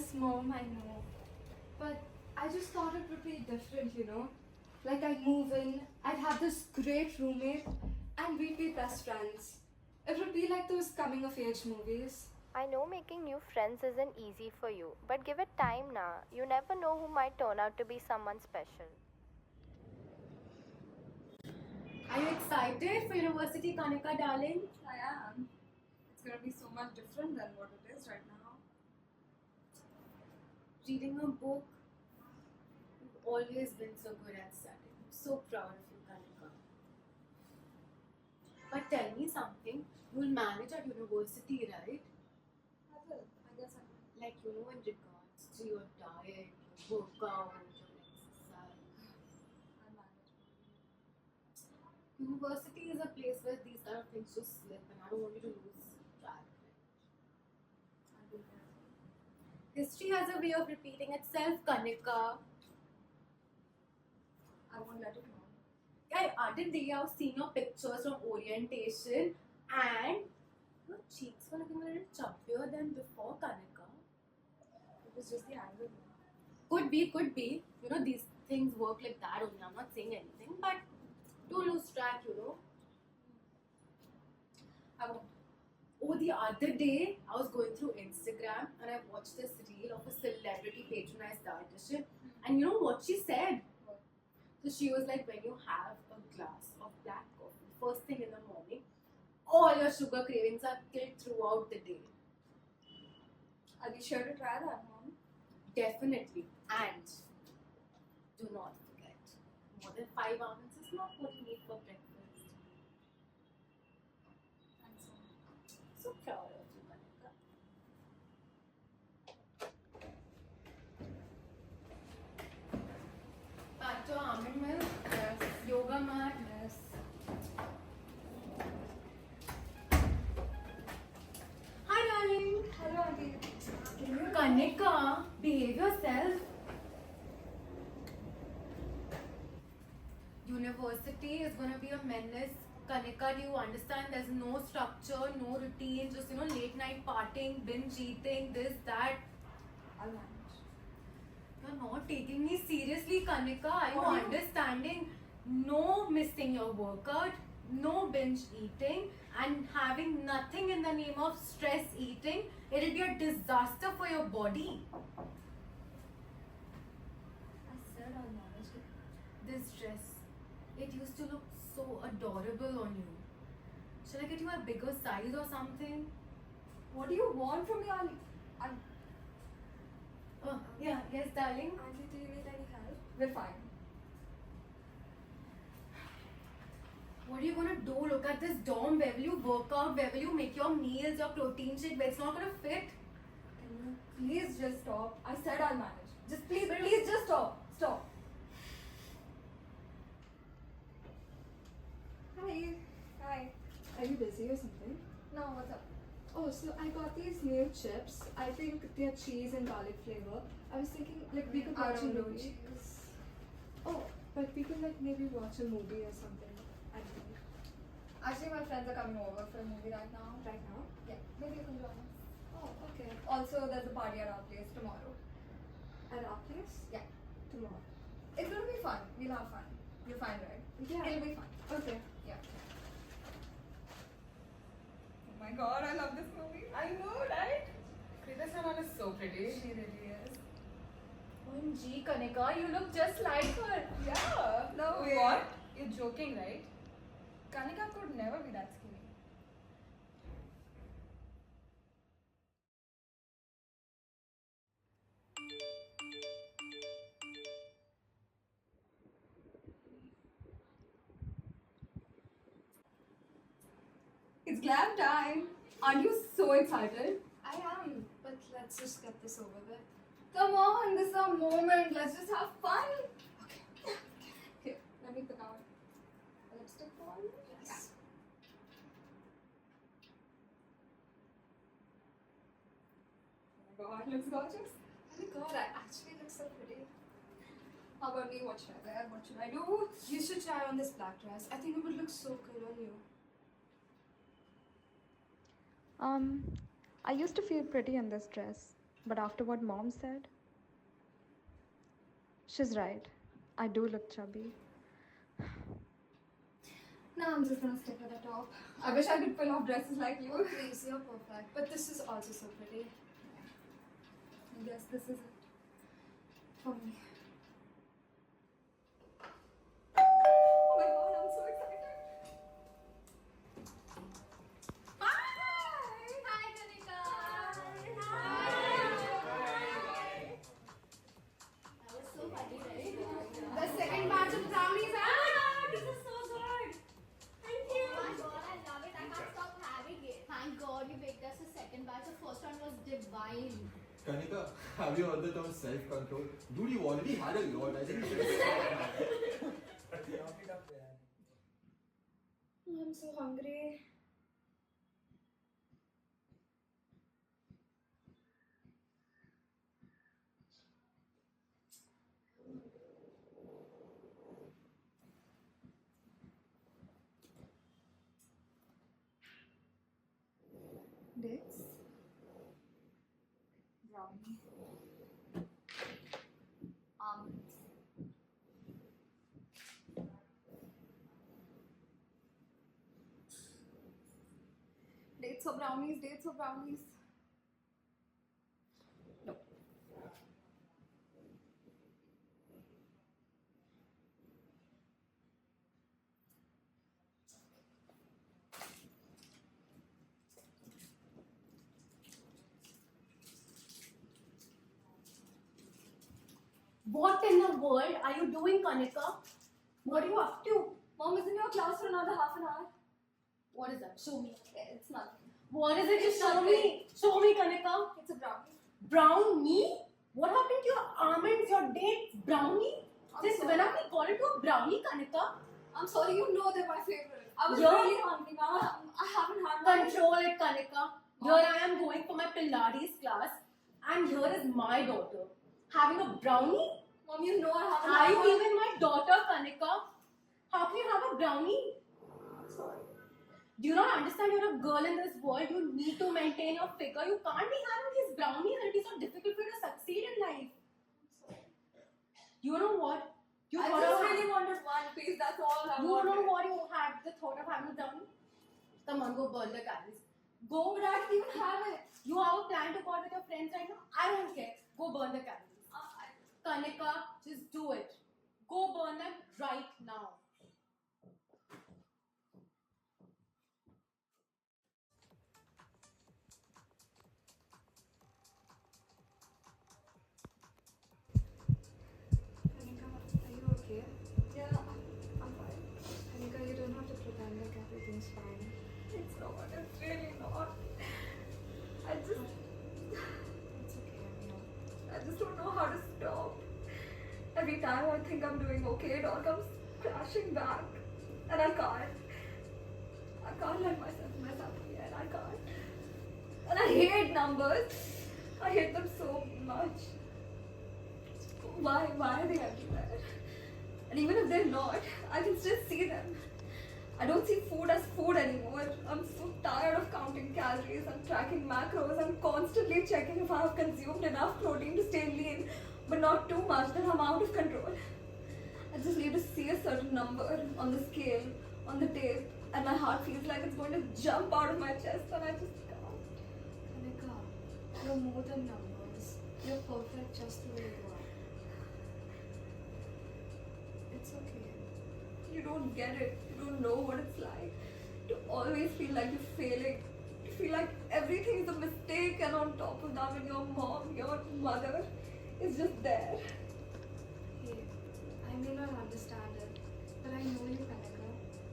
Yes, Mom, I know. But I just thought it would be different, you know? Like, I'd move in, I'd have this great roommate, and we'd be best friends. It would be like those coming of age movies. I know making new friends isn't easy for you, but give it time now. You never know who might turn out to be someone special. Are you excited for university, Kanika, darling? I am. It's gonna be so much different than what it is right now. Reading a book. You've always been so good at studying. I'm so proud of you, Kanika. But tell me something. You'll manage at university, right? I will. I guess I will. Like, in regards to your diet, your workout, your exercise. I'll manage. University is a place where these kind of things just slip, and I don't want you to lose track. I'll be there. History has a way of repeating itself, Kanika. I won't let it know. Yeah, other day I was seeing your pictures from orientation, and your cheeks were looking a little chubbier than before, Kanika. It was just the angle. Could be. These things work like that only. I'm not saying anything, but don't lose track, I won't. Oh, the other day I was going through Instagram and I watched this reel of a celebrity patronized dietitian, and you know what she said? What? So she was like, when you have a glass of black coffee first thing in the morning, all your sugar cravings are killed throughout the day. I'll be sure to try that, Mom. Definitely. And do not forget, more than 5 almonds is not what you need for breakfast. Thanks, Mom. So proud of you, Kanika. Back to almond milk. Yes. Yoga mat. Yes. Hi, darling. Hello, Auntie. Kanika, behave yourself. University is going to be a menace. Kanika, do you understand? There's no structure, no routine, just late night partying, binge eating, this, that. I'll manage. You're not taking me seriously, Kanika. Are you What do you- understanding? No missing your workout, no binge eating, and having nothing in the name of stress eating. It'll be a disaster for your body. I said I'll manage it. This dress, it used to look so adorable on you. Shall I get you a bigger size or something? What do you want from me? Oh, yeah, yes, darling. Auntie, do you need any help? We're fine. What are you gonna do? Look at this dorm. Where will you work out? Where will you make your meals, your protein shake? Where it's not gonna fit. Can you please just stop? I said I'll manage. Just please just stop. Stop. Hi. Hi. Are you busy or something? No, what's up? Oh, so I got these new chips. I think they're cheese and garlic flavor. I was thinking, like, we could I watch a don't know movie. cheese. Oh, but we could, like, maybe watch a movie or something. I don't know. Actually, my friends are coming over for a movie right now. Right now? Yeah, maybe you can join us. Oh, okay. Also, there's a party at our place tomorrow. At our place? Yeah. Tomorrow. It's gonna be fun. We'll have fun. You're fine, right? Yeah. It'll be fun. Okay. Yeah. Oh my god, I love this movie. I know, right? Krita Sanon is so pretty. She really is. OMG, Kanika, you look just like her. Yeah. No way. What? You're joking, right? Kanika could never be that skinny. It's glam time. Aren't you so excited? I am, but let's just get this over with. Come on, this is our moment. Let's just have fun. Okay. Okay, let me pick out a lipstick for you. Yes. Oh my god, looks gorgeous. Oh my god, I actually look so pretty. How about me? What should I wear? What should I do? You should try on this black dress. I think it would look so good on you. I used to feel pretty in this dress. But after what mom said, she's right. I do look chubby. No, I'm just gonna stick with the top. I wish I could pull off dresses like you. Please, you're perfect. But this is also so pretty. I guess this is it for me. Oh my god, I'm so excited. Hi, Kanika. That was so funny, right? The second batch of brownies are. This is so good. Thank you. Oh my god, I love it. I can't stop having it. Thank God you baked us a second batch. The first one was divine. Kanika, have you heard the term self-control? Dude, you already had a lot. I think you should stop. I'm so hungry. Dates, brownie, almonds. Dates or brownies, dates or brownies. No. What in the world are you doing, Kanika? What are you up to? Mom is in your class for another half an hour. What is that? Show me. It's nothing. What is it? Just It's show nothing. me. Show me, Kanika. It's a brownie. Brownie? What happened to your almonds, your dates? Brownie? I'm Since sorry. when have we called it a brownie, Kanika? I'm sorry, you know they're my favorite. I was Yeah. really hungry, Mama. I haven't had one. Control it, Kanika. Here I am going for my Pilates class, and here is my daughter having a brownie. Mom, you know I haven't Are had you one. even my daughter, Kanika? How can you have a brownie? Sorry. Do you not understand you're a girl in this world? You need to maintain your figure. You can't be having these brownies. It'll be so difficult for you to succeed in life. You know what? You I thought just of really wanted one piece, that's all I You wanted. know what you had the thought of having a brownie? Come on, go burn the calories. Go, But I didn't even have it. you have a plan to go out with your friends right now? I don't care. Go burn the calories. Kanika, just do it. Go burn them right now. Kanika, are you okay? Yeah, I'm fine. Kanika, you don't have to pretend like everything's fine. It's not, it's really not. I just, It's okay, I know. I just don't know how to stop. Every time I think I'm doing okay, it all comes crashing back. And I can't. I can't let myself mess up again. I can't. And I hate numbers. I hate them so much. Why are they everywhere? And even if they're not, I can still see them. I don't see food as food anymore. I'm so tired of counting calories and tracking macros. I'm constantly checking if I have consumed enough protein to stay lean, but not too much that I'm out of control. I just need to see a certain number on the scale, on the tape, and my heart feels like it's going to jump out of my chest, and I just can't. Kanika, you're more than numbers. You're perfect just the way you are. It's okay. You don't get it. You don't know what it's like to always feel like you're failing. To feel like everything is a mistake, and on top of that, when your mom, your mother is just there. Hey, I may not understand it, but I know you, Kanika,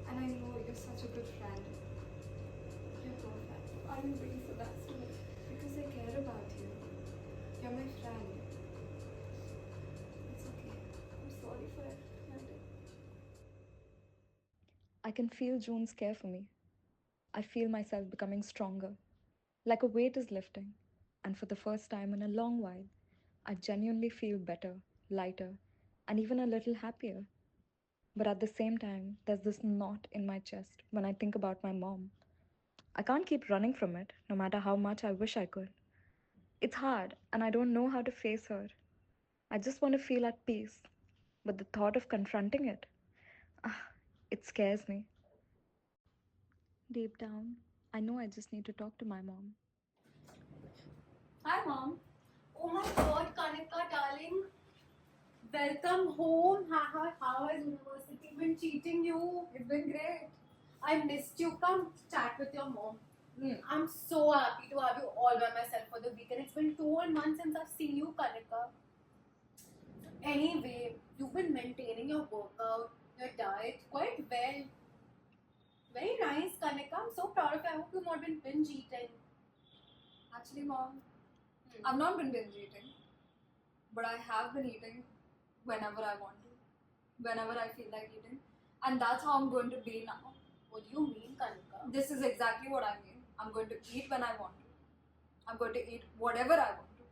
and I know you're such a good friend. You're perfect Why are you being so nice to me? because I care about you. You're my friend. It's okay. I'm sorry for everything I did. I can feel June's care for me. I feel myself becoming stronger, like a weight is lifting. And for the first time in a long while, I genuinely feel better, lighter, and even a little happier. But at the same time, there's this knot in my chest when I think about my mom. I can't keep running from it, no matter how much I wish I could. It's hard, and I don't know how to face her. I just want to feel at peace. But the thought of confronting it, ah, it scares me. Deep down, I know I just need to talk to my mom. Hi, Mom. Oh my god, Kanika, darling. Welcome home. How has university been treating you? It's been great. I missed you. Come chat with your mom. Hmm. I'm so happy to have you all by myself for the weekend. It's been 2 months since I've seen you, Kanika. Anyway, you've been maintaining your workout, your diet quite well. Very nice, Kanika. I'm so proud of you. I hope you've not been binge eating. Actually, Mom, Hmm. I've not been binge eating, but I have been eating whenever I want to, whenever I feel like eating, and that's how I'm going to be now. What do you mean, Kanika? This is exactly what I mean. I'm going to eat when I want to. I'm going to eat whatever I want to,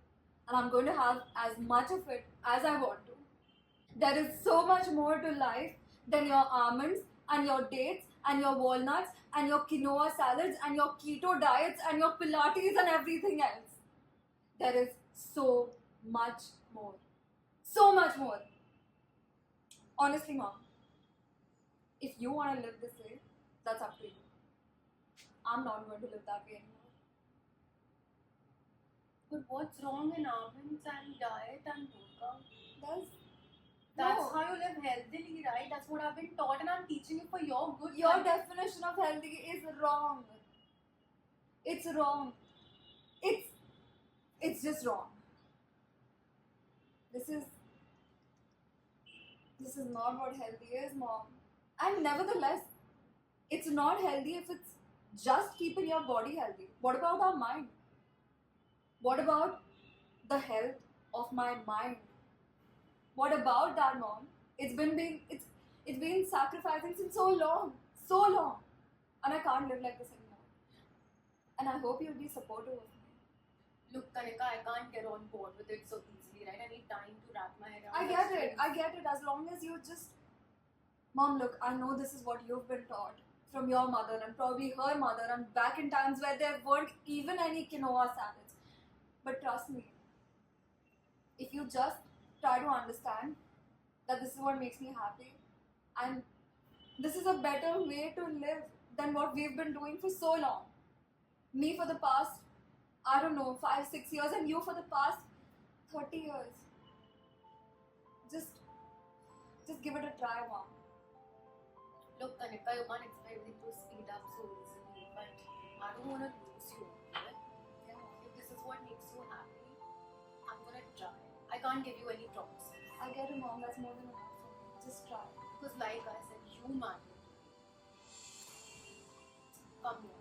and I'm going to have as much of it as I want to. There is so much more to life than your almonds and your dates and your walnuts and your quinoa salads and your keto diets and your Pilates and everything else. There is so much more. So much more. Honestly, Mom, if you want to live this way, that's up to you. I'm not going to live that way anymore. But what's wrong in almonds and diet and workout? That's That's No. how you live healthily, right? That's what I've been taught, and I'm teaching you for your good. Your definition of healthy is wrong. It's wrong. It's just wrong. This is not what healthy is, Mom. And nevertheless, it's not healthy if it's just keeping your body healthy. What about our mind? What about the health of my mind? What about that, Mom? It's been sacrificing since so long, and I can't live like this anymore. And I hope you'll be supportive of me. Look, Kanika, I can't get on board with it so easily, right? I need time to wrap my head around I get it. As long as you just, Mom, look, I know this is what you've been taught from your mother and probably her mother, and back in times where there weren't even any quinoa salads. But trust me, if you just try to understand that this is what makes me happy, and this is a better way to live than what we've been doing for so long. Me for the past, I don't know, 5, 6 years, and you for the past 30 years. Just give it a try, Mom. Look, Kanika, you can't expect everything to speed up so easily, but I don't want to lose you. Okay? Yeah. If this is what makes you happy, I'm gonna try. I can't give you any promises. I get it, Mom. That's more than enough for me. Just try. Because, like I said, you matter. Come here.